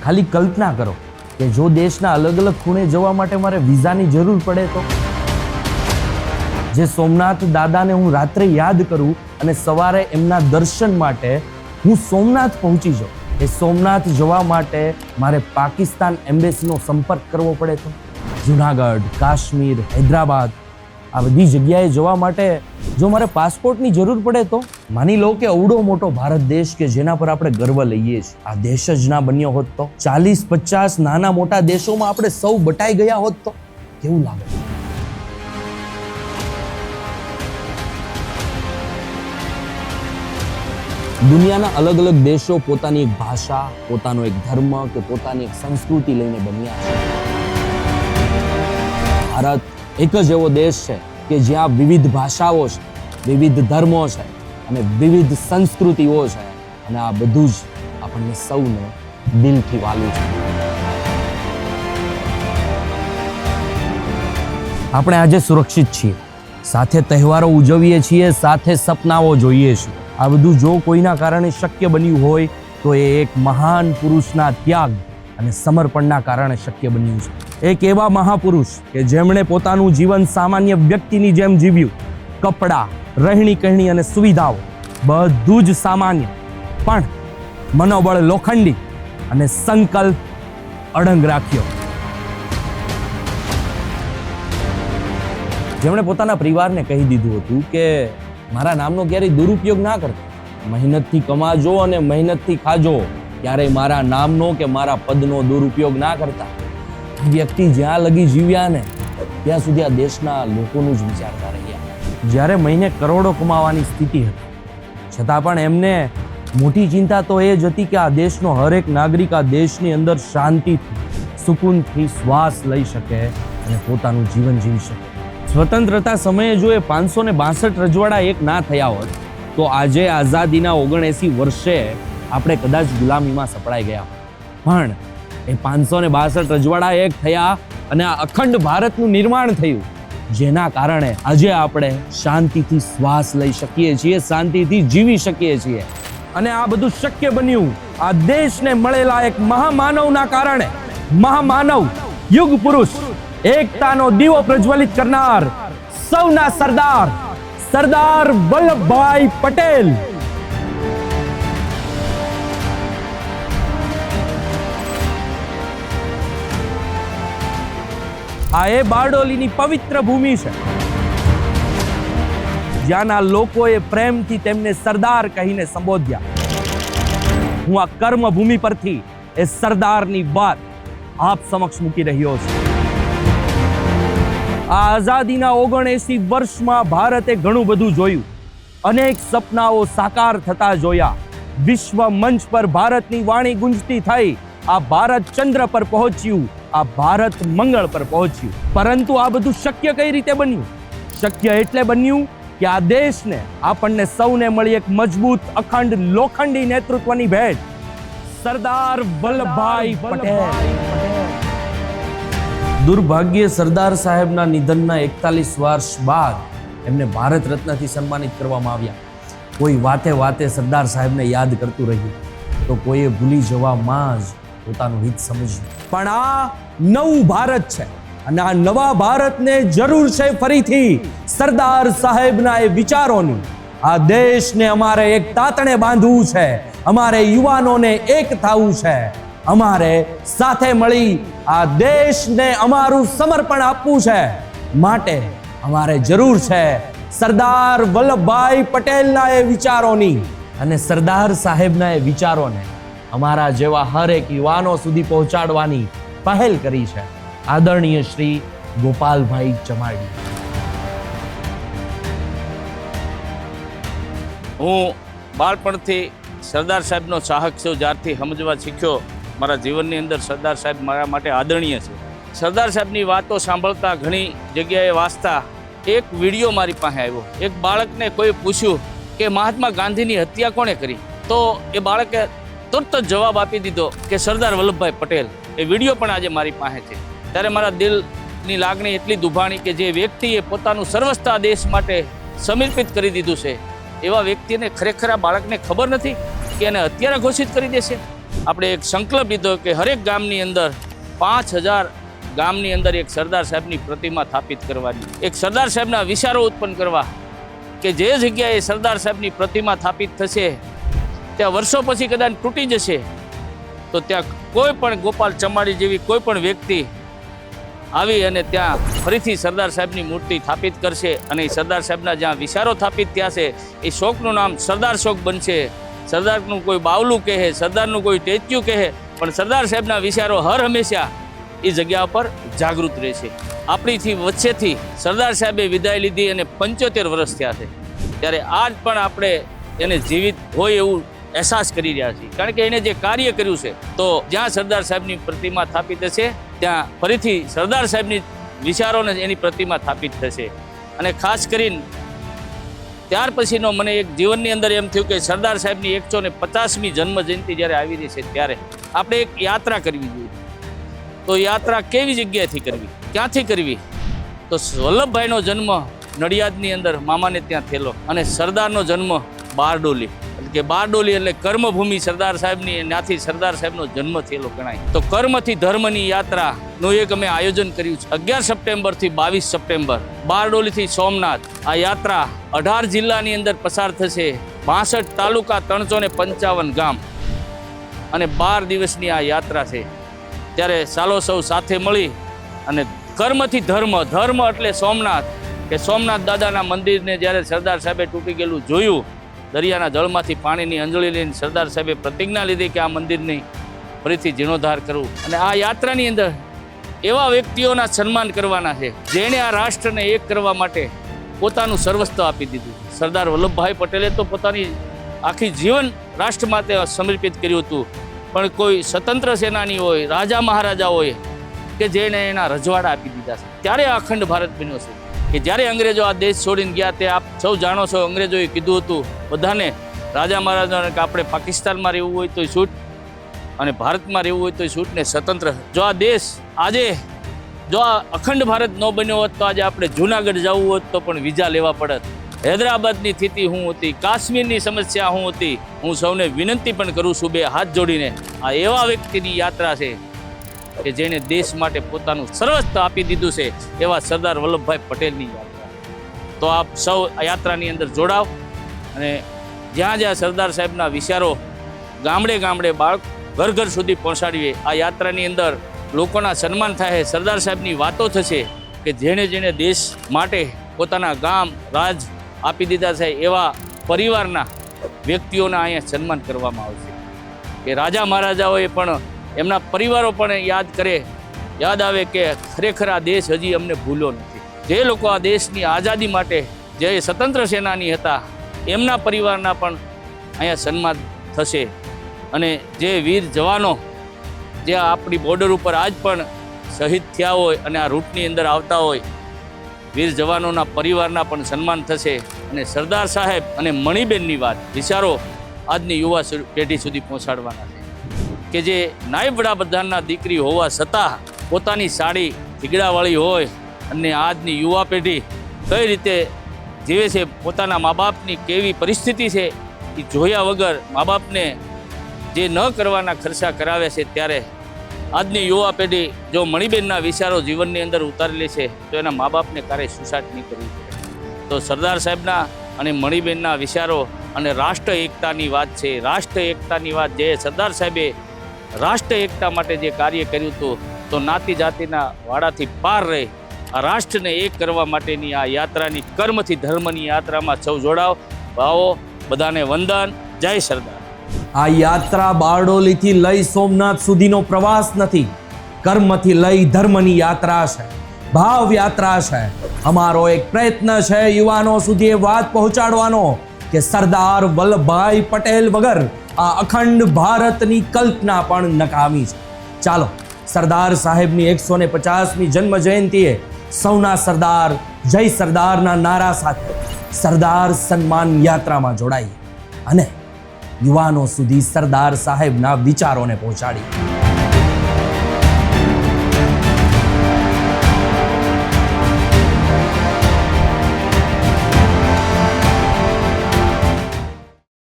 ખાલી કલ્પના કરો કે જો દેશના અલગ અલગ ખૂણે જવા માટે મારે વિઝાની જરૂર પડે તો જે સોમનાથ દાદાને હું રાત્રે યાદ કરું અને સવારે એમના દર્શન માટે હું સોમનાથ પહોંચી જાઉં, એ સોમનાથ જવા માટે મારે પાકિસ્તાન એમ્બેસીનો સંપર્ક કરવો પડે તો, જુનાગઢ, કાશ્મીર, હૈદરાબાદ આ બધી જગ્યાએ જવા માટે જો મારે પાસપોર્ટની જરૂર પડે તો માની લો કે અવડો મોટો ભારત દેશ કે જેના પર આપણે ગર્વ લઈએ છીએ, આ દેશ જ ના બન્યો હોત તો, 40-50 નાના મોટા દેશોમાં આપણે સૌ બટાઈ ગયા હોત તો કેવું લાગે? દુનિયાના અલગ અલગ દેશો પોતાની એક ભાષા, પોતાનો એક ધર્મ કે પોતાની એક સંસ્કૃતિ લઈને બન્યા છે. ભારત એક જ એવો દેશ છે કે જ્યાં વિવિધ ભાષાઓ છે, વિવિધ ધર્મો છે અને વિવિધ સંસ્કૃતિઓ છે, અને આ બધું જ આપણને સૌને દિલથી વાલું છે. આપણે આજે સુરક્ષિત છીએ, સાથે તહેવારો ઉજવીએ છીએ, સાથે સપનાઓ જોઈએ છીએ. આ બધું જો કોઈના કારણે શક્ય બન્યું હોય તો એ એક મહાન પુરુષના ત્યાગ અને સમર્પણના કારણે શક્ય બન્યું છે. એક એવા મહાપુરુષ કે જેમણે પોતાનું જીવન સામાન્ય વ્યક્તિની જેમ જીવ્યું. કપડાં, રહેણી કહેણી અને સુવિધાઓ બધું જ સામાન્ય, પણ મનોબળ લોખંડી અને સંકલ્પ અડંગ રાખ્યો. જેમણે પોતાના પરિવારને કહી દીધું હતું કે મારા નામનો ક્યારેય દુરુપયોગ ના કરતા, મહેનતથી કમાજો અને મહેનતથી ખાજો, ક્યારેય મારા નામનો કે મારા પદનો દુરુપયોગ ના કરતા. વ્યક્તિ જ્યાં લગી જીવ્યા ને ત્યાં સુધી આ દેશના લોકોનું જ વિચારતા રહ્યા. જ્યારે મહિને કરોડો કમાવાની સ્થિતિ હતી છતાં પણ એમને મોટી ચિંતા તો એ જ હતી કે આ દેશનો હરેક નાગરિક આ દેશની અંદર શાંતિથી, સુકૂનથી શ્વાસ લઈ શકે અને પોતાનું જીવન જીવી શકે. સ્વતંત્રતા સમયે જો એ 562 રજવાડા એક ના થયા હોત તો આજે આઝાદીના 79 વર્ષે આપણે કદાચ ગુલામીમાં સપડાઈ ગયા હોત. પણ એ 562 રજવાડા એક થયા અને આ અખંડ ભારતનું નિર્માણ થયું, જેના કારણે આજે આપણે શાંતિથી શ્વાસ લઈ શકીએ છીએ, શાંતિથી જીવી શકીએ છીએ. અને આ બધું શક્ય બન્યું આ દેશને મળેલા એક મહામાનવના કારણે. મહામાનવ, યુગ પુરુષ, એકતાનો દીવો પ્રજ્વલિત કરનાર, સૌના સરદાર, સરદાર વલ્લભભાઈ પટેલ. આ એ બારડોલીની પવિત્ર ભૂમિ છે જ્યાંના લોકોએ પ્રેમથી તેમને સરદાર કહીને સંબોધ્યા. હું આ કર્મભૂમિ પરથી એ સરદારની વાત આપ સમક્ષ મૂકી રહ્યો છું. આ આઝાદીના 79 વર્ષમાં ભારતે ઘણું બધું જોયું, અનેક સપનાઓ સાકાર થતા જોયા. વિશ્વ મંચ પર ભારતની વાણી ગુંજતી થઈ. આ ભારત ચંદ્ર પર પહોંચ્યું, આ ભારત મંગળ પર પહોંચ્યું. પરંતુ આ બધું શક્ય કઈ રીતે બન્યું? શક્ય એટલે બન્યું કે આ દેશને, આપણને સૌને મળી એક મજબૂત, અખંડ, લોખંડી નેતૃત્વની ભેટ. સરદાર વલ્લભભાઈ પટેલ. દુર્ભાગ્યે સરદાર સાહેબના નિધનના 41 વર્ષ બાદ એમને ભારત રત્નથી સન્માનિત કરવામાં આવ્યા. કોઈ વાતે વાતે સરદાર સાહેબને યાદ કરતું રહ્યું તો કોઈએ ભૂલી જવામાં જ પોતાનું હિત સમજ્યું. પણ આ નવું ભારત છે અને આ નવા ભારતને જરૂર છે ફરીથી સરદાર સાહેબના એ વિચારોની. આ દેશને અમારે એક તાતણે બાંધવું છે, અમારે યુવાનોને એક થવું છે, અમારે સાથે મળી આ દેશને અમારું સમર્પણ આપવું છે. માટે અમારે જરૂર છે સરદાર વલ્લભભાઈ પટેલના એ વિચારોની. અને સરદાર સાહેબના એ વિચારોને અમારા જેવા હરેક યુવાનો સુધી પહોંચાડવાની પહેલ કરી છે આદરણીય શ્રી ગોપાલભાઈ ચમાડી. હું બાળપણથી સરદાર સાહેબનો ચાહક છું. જ્યારથી સમજવા શીખ્યો મારા જીવનની અંદર સરદાર સાહેબ મારા માટે આદરણીય છે. સરદાર સાહેબની વાતો સાંભળતા, ઘણી જગ્યાએ વાંચતા એક વિડીયો મારી પાસે આવ્યો. એક બાળકને કોઈ પૂછ્યું કે મહાત્મા ગાંધીની હત્યા કોણે કરી, તો એ બાળકે તુરત જ જવાબ આપી દીધો કે સરદાર વલ્લભભાઈ પટેલ. એ વિડીયો પણ આજે મારી પાસે છે. ત્યારે મારા દિલની લાગણી એટલી દુભાણી કે જે વ્યક્તિએ પોતાનું સર્વસ્વ દેશ માટે સમર્પિત કરી દીધું છે, એવા વ્યક્તિને ખરેખર આ બાળકને ખબર નથી કે એને હત્યારા ઘોષિત કરી દેશે. આપણે એક સંકલ્પ લીધો કે હરેક ગામની અંદર 5000 ગામની અંદર એક સરદાર સાહેબની પ્રતિમા સ્થાપિત કરવાની, એક સરદાર સાહેબના વિચારો ઉત્પન્ન કરવા કે જે જગ્યાએ સરદાર સાહેબની પ્રતિમા સ્થાપિત થશે ત્યાં વર્ષો પછી કદાચ તૂટી જશે તો ત્યાં કોઈ પણ ગોપાલ ચમાડી જેવી કોઈ પણ વ્યક્તિ આવી અને ત્યાં ફરીથી સરદાર સાહેબની મૂર્તિ સ્થાપિત કરશે અને એ સરદાર સાહેબના જ્યાં વિચારો સ્થાપિત થયા છે એ ચોકનું નામ સરદાર ચોક બનશે. સરદારનું કોઈ બાવલું કહે, સરદારનું કોઈ સ્ટેચ્યુ કહે, પણ સરદાર સાહેબના વિચારો હર હંમેશા એ જગ્યા પર જાગૃત રહેશે. આપણીથી વચ્ચેથી સરદાર સાહેબે વિદાય લીધી અને 75 વર્ષ થયા છે, ત્યારે આજ પણ આપણે એને જીવિત હોય એવું અહેસાસ કરી રહ્યા છીએ, કારણ કે એને જે કાર્ય કર્યું છે. તો જ્યાં સરદાર સાહેબની પ્રતિમા સ્થાપિત થશે ત્યાં ફરીથી સરદાર સાહેબની વિચારોને એની પ્રતિમા સ્થાપિત થશે. અને ખાસ કરીને ત્યાર પછીનો મને એક જીવનની અંદર એમ થયું કે સરદાર સાહેબની 150મી જન્મ જયંતિ જ્યારે આવી રહી છે ત્યારે આપણે એક યાત્રા કરવી જોઈએ. તો યાત્રા કેવી જગ્યાએથી કરવી, ક્યાંથી કરવી? તો વલ્લભભાઈનો જન્મ નડિયાદની અંદર મામાને ત્યાં થયેલો અને સરદારનો જન્મ બારડોલી, એટલે કે બારડોલી એટલે કર્મભૂમિ સરદાર સાહેબની, ત્યાંથી સરદાર સાહેબનો જન્મ થયેલો ગણાય. તો કર્મથી ધર્મની યાત્રાનું એક અમે આયોજન કર્યું છે 11 સપ્ટેમ્બરથી 22 સપ્ટેમ્બર બારડોલીથી સોમનાથ. આ યાત્રા 18 જિલ્લાની અંદર પસાર થશે, 62 તાલુકા, 355 ગામ અને 12 દિવસની આ યાત્રા છે. ત્યારે ચાલો સૌ સાથે મળી અને કર્મથી ધર્મ, ધર્મ એટલે સોમનાથ, કે સોમનાથ દાદાના મંદિરને જ્યારે સરદાર સાહેબે તૂટી ગયેલું જોયું, દરિયાના જળમાંથી પાણીની અંજળી લઈને સરદાર સાહેબે પ્રતિજ્ઞા લીધી કે આ મંદિરની ફરીથી જીર્ણોદ્ધાર કરવું. અને આ યાત્રાની અંદર એવા વ્યક્તિઓના સન્માન કરવાના છે જેણે આ રાષ્ટ્રને એક કરવા માટે પોતાનું સર્વસ્વ આપી દીધું. સરદાર વલ્લભભાઈ પટેલે તો પોતાની આખી જીવન રાષ્ટ્ર માટે સમર્પિત કર્યું હતું, પણ કોઈ સ્વતંત્ર સેનાની હોય, રાજા મહારાજા હોય કે જેણે એના રજવાડા આપી દીધા છે. ત્યારે આ અખંડ ભારત બન્યો છે કે જ્યારે અંગ્રેજો આ દેશ છોડીને ગયા તે આપ સૌ જાણો છો, અંગ્રેજોએ કીધું હતું બધાને, રાજા મહારાજાને, કે આપણે પાકિસ્તાનમાં રહેવું હોય તોય છૂટ અને ભારતમાં રહેવું હોય તોય છૂટ ને સ્વતંત્ર. જો આ દેશ આજે જો આ અખંડ ભારત ન બન્યો હોત તો આજે આપણે જૂનાગઢ જવું હોત તો પણ વિઝા લેવા પડત. હૈદરાબાદની સ્થિતિ શું હતી, કાશ્મીરની સમસ્યા શું હતી, હું સૌને વિનંતી પણ કરું છું બે હાથ જોડીને, આ એવા વ્યક્તિની યાત્રા છે કે જેણે દેશ માટે પોતાનું સર્વસ્વ આપી દીધું છે, એવા સરદાર વલ્લભભાઈ પટેલની યાત્રા. તો આપ સૌ આ યાત્રાની અંદર જોડાવ અને જ્યાં જ્યાં સરદાર સાહેબના વિચારો ગામડે ગામડે ઘર ઘર સુધી પહોંચાડીએ. આ યાત્રાની અંદર લોકોના સન્માન થાય, સરદાર સાહેબની વાતો થશે કે જેણે જેણે દેશ માટે પોતાના ગામ રાજ આપી દીધા છે એવા પરિવારના વ્યક્તિઓના અહીંયા સન્માન કરવામાં આવશે. કે રાજા મહારાજાઓએ પણ એમના પરિવારો પણ યાદ આવે કે ખરેખર આ દેશ હજી અમને ભૂલ્યો નથી. જે લોકો આ દેશની આઝાદી માટે જે સ્વતંત્ર સેનાની હતા એમના પરિવારના પણ અહીંયા સન્માન થશે. અને જે વીર જવાનો જે આપણી બોર્ડર ઉપર આજ પણ શહીદ થયા હોય અને આ રૂટની અંદર આવતા હોય, વીર જવાનોના પરિવારના પણ સન્માન થશે. અને સરદાર સાહેબ અને મણિબેનની વાત, વિચારો આજની યુવા પેઢી સુધી પહોંચાડવાના છે કે જે નાયબ વડાપ્રધાનના દીકરી હોવા છતાં પોતાની સાડી થીગડાવાળી હોય અને આજની યુવા પેઢી કઈ રીતે જીવે છે, પોતાના મા બાપની કેવી પરિસ્થિતિ છે એ જોયા વગર મા બાપને જે ન કરવાના ખર્ચા કરાવે છે. ત્યારે આજની યુવા પેઢી જો મણિબેનના વિચારો જીવનની અંદર ઉતારેલી છે તો એના મા બાપને ક્યારેય સુસાટ નહીં કરવી પડે. તો સરદાર સાહેબના અને મણિબેનના વિચારો અને રાષ્ટ્ર એકતાની વાત છે. રાષ્ટ્ર એકતાની વાત, જે સરદાર સાહેબે રાષ્ટ્ર એકતા માટે જે કાર્ય કર્યું હતું, તો નાતી જાતિના વાડાથી પાર રહી આ રાષ્ટ્રને એક કરવા માટેની આ યાત્રાની, કર્મથી ધર્મની યાત્રામાં સૌ જોડાવ. ભાવો, બધાને વંદન. જય સરદાર. આ યાત્રા બારડોલીથી લઈ સોમનાથ સુધીનો પ્રવાસ નથી, કર્મથી લઈ ધર્મની યાત્રા છે, ભાવ યાત્રા છે. અમારો એક પ્રયત્ન છે યુવાનો સુધી એ વાત પહોંચાડવાનો કે સરદાર વલ્લભભાઈ પટેલ વગર આ અખંડ ભારતની કલ્પના પણ નકામી છે. ચાલો સરદાર સાહેબની 150મી જન્મ જયંતિએ સૌના સરદાર, જય સરદારના નારા સાથે સરદાર સન્માન યાત્રામાં જોડાઈએ અને યુવાનો સુધી સરદાર સાહેબના વિચારોને પહોંચાડીએ.